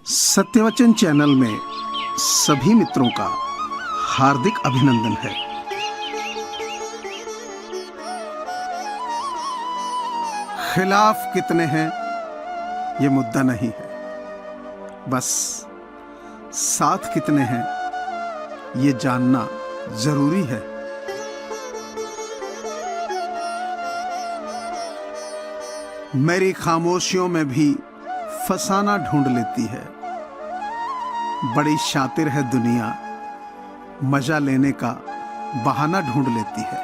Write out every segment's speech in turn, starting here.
सत्यवचन channel में सभी मित्रों का हार्दिक अभिनंदन है। खिलाफ कितने हैं ये मुद्दा नहीं है, बस साथ कितने हैं ये जानना जरूरी है। मेरी खामोशियों में भी फसाना ढूंढ लेती है। बड़ी शातिर है दुनिया, मजा लेने का बहाना ढूंढ लेती है।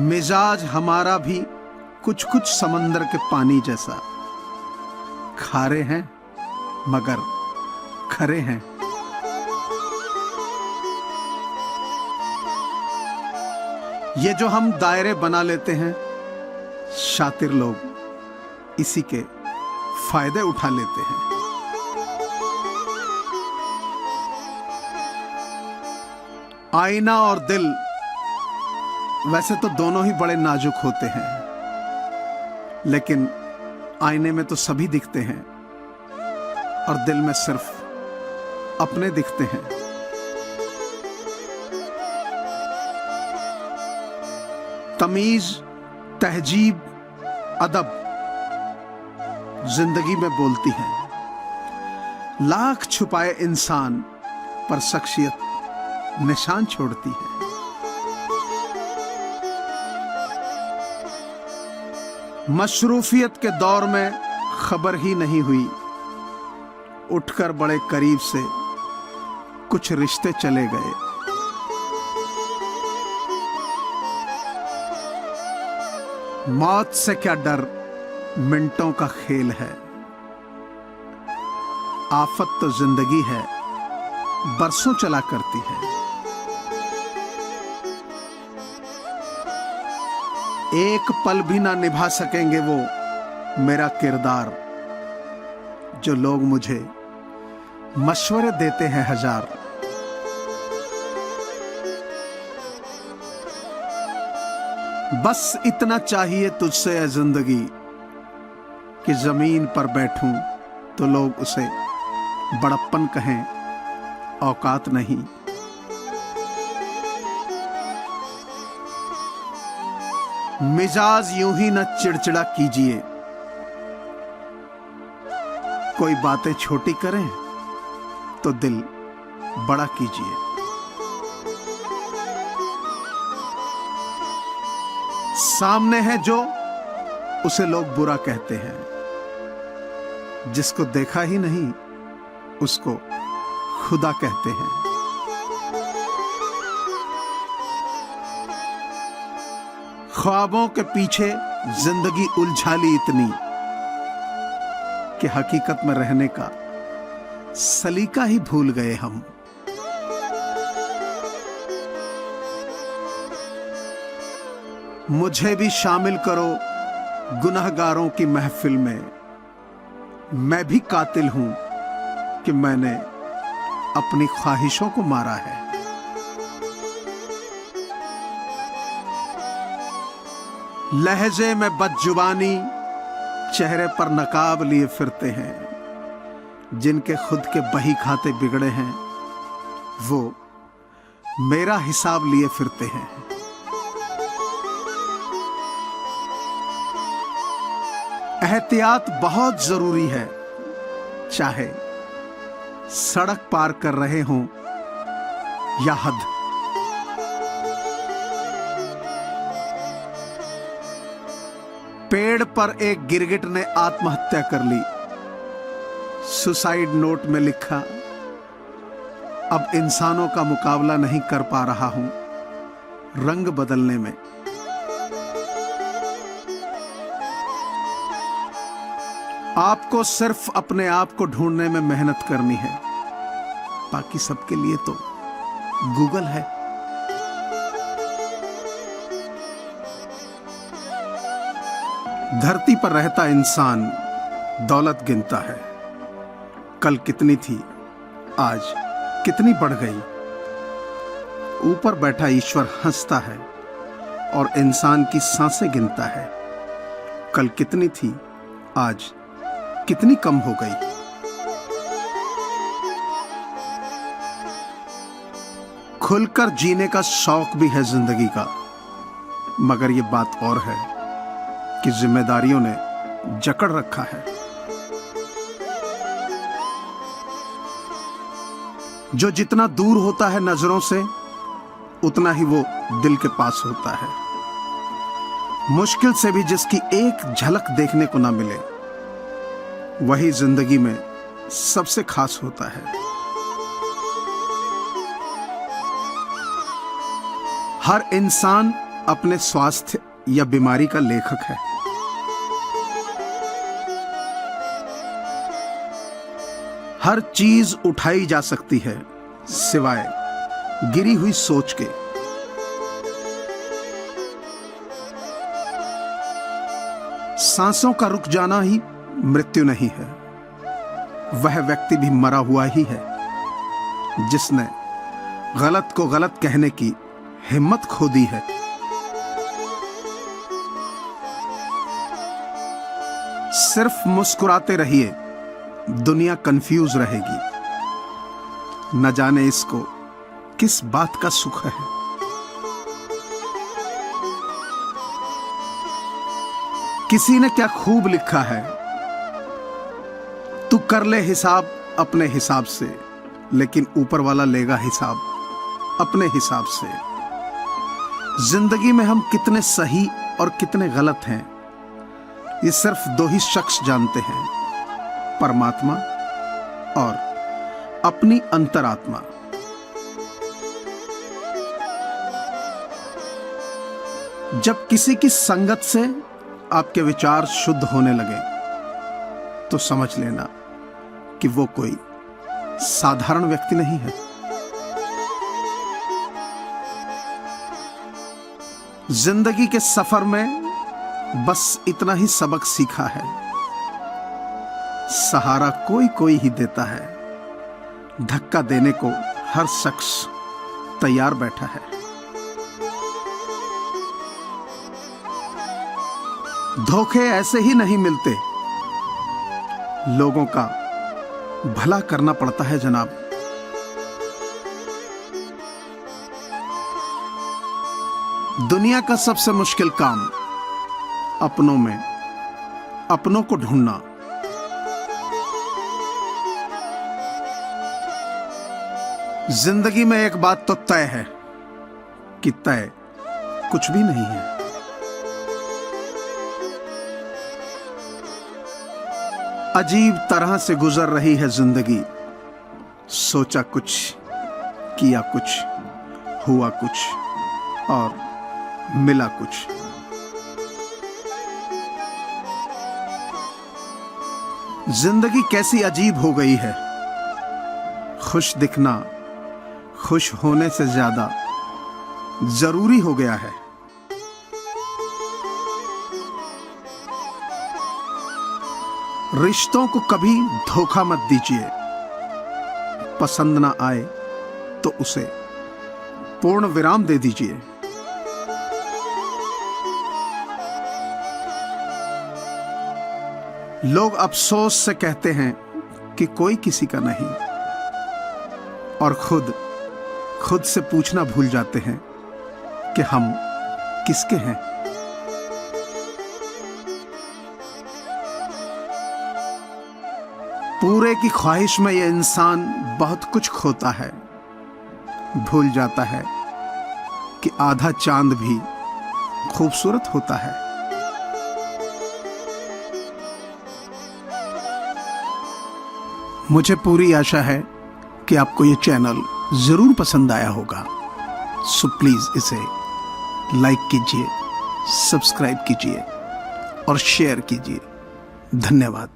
मिजाज हमारा भी कुछ कुछ समंदर के पानी जैसा, खारे हैं मगर खरे हैं। ये जो हम दायरे बना लेते हैं, शातिर लोग इसी के फायदे उठा लेते हैं। आईना और दिल वैसे तो दोनों ही बड़े नाजुक होते हैं, लेकिन आईने में तो सभी दिखते हैं और दिल में सिर्फ अपने दिखते हैं। तमीज, तहजीब, अदब जिंदगी में बोलती है। लाख छुपाए इंसान पर शख्सियत निशान छोड़ती है। मशरूफियत के दौर में खबर ही नहीं हुई, उठकर बड़े करीब से कुछ रिश्ते चले गए। मौत से क्या डर, मिनटों का खेल है। आफत तो जिंदगी है, बरसों चला करती है। एक पल भी ना निभा सकेंगे वो मेरा किरदार, जो लोग मुझे मशवरे देते हैं हजार। बस इतना चाहिए तुझसे है जिंदगी, कि जमीन पर बैठूं तो लोग उसे बड़प्पन कहें, औकात नहीं। मिजाज यूं ही न चिड़चिड़ा कीजिए, कोई बातें छोटी करें तो दिल बड़ा कीजिए। सामने है जो, उसे लोग बुरा कहते हैं। जिसको देखा ही नहीं उसको खुदा कहते हैं। ख्वाबों के पीछे जिंदगी उलझा ली इतनी, कि हकीकत में रहने का सलीका ही भूल गए हम। मुझे भी शामिल करो गुनहगारों की महफिल में। मैं भी कातिल हूं कि मैंने अपनी ख्वाहिशों को मारा है। लहजे में बदजुबानी, चेहरे पर नकाब लिए फिरते हैं। जिनके खुद के बही खाते बिगड़े हैं, वो मेरा हिसाब लिए फिरते हैं। एहतियात बहुत जरूरी है, चाहे सड़क पार कर रहे हों या हद। पेड़ पर एक गिरगिट ने आत्महत्या कर ली। सुसाइड नोट में लिखा, अब इंसानों का मुकाबला नहीं कर पा रहा हूं रंग बदलने में। आपको सिर्फ अपने आप को ढूंढने में मेहनत करनी है, बाकी सबके लिए तो गूगल है। धरती पर रहता इंसान दौलत गिनता है। कल कितनी थी, आज कितनी बढ़ गई। ऊपर बैठा ईश्वर हंसता है और इंसान की सांसें गिनता है। कल कितनी थी, आज कितनी कम हो गई। खुलकर जीने का शौक भी है जिंदगी का, मगर ये बात और है कि जिम्मेदारियों ने जकड़ रखा है। जो जितना दूर होता है नजरों से, उतना ही वो दिल के पास होता है। मुश्किल से भी जिसकी एक झलक देखने को ना मिले, वही जिंदगी में सबसे खास होता है। हर इंसान अपने स्वास्थ्य या बीमारी का लेखक है। हर चीज उठाई जा सकती है सिवाय गिरी हुई सोच के। सांसों का रुक जाना ही मृत्यु नहीं है, वह व्यक्ति भी मरा हुआ ही है जिसने गलत को गलत कहने की हिम्मत खो दी है। सिर्फ मुस्कुराते रहिए, दुनिया कंफ्यूज रहेगी। न जाने इसको किस बात का सुख है। किसी ने क्या खूब लिखा है, तू कर ले हिसाब अपने हिसाब से, लेकिन ऊपर वाला लेगा हिसाब अपने हिसाब से। जिंदगी में हम कितने सही और कितने गलत हैं, ये सिर्फ दो ही शख्स जानते हैं, परमात्मा और अपनी अंतरात्मा। जब किसी की संगत से आपके विचार शुद्ध होने लगे, तो समझ लेना कि वो कोई साधारण व्यक्ति नहीं है। जिंदगी के सफर में बस इतना ही सबक सीखा है, सहारा कोई कोई ही देता है, धक्का देने को हर शख्स तैयार बैठा है। धोखे ऐसे ही नहीं मिलते, लोगों का भला करना पड़ता है जनाब। दुनिया का सबसे मुश्किल काम अपनों में अपनों को ढूंढना। जिंदगी में एक बात तो तय है कि तय कुछ भी नहीं है। अजीब तरह से गुजर रही है जिंदगी, सोचा कुछ, किया कुछ, हुआ कुछ और मिला कुछ। जिंदगी कैसी अजीब हो गई है, खुश दिखना खुश होने से ज्यादा जरूरी हो गया है। रिश्तों को कभी धोखा मत दीजिए, पसंद ना आए तो उसे पूर्ण विराम दे दीजिए। लोग अफसोस से कहते हैं कि कोई किसी का नहीं, और खुद से पूछना भूल जाते हैं कि हम किसके हैं। पूरे की ख्वाहिश में यह इंसान बहुत कुछ खोता है, भूल जाता है कि आधा चांद भी खूबसूरत होता है। मुझे पूरी आशा है कि आपको ये चैनल जरूर पसंद आया होगा, सो प्लीज इसे लाइक कीजिए, सब्सक्राइब कीजिए और शेयर कीजिए। धन्यवाद।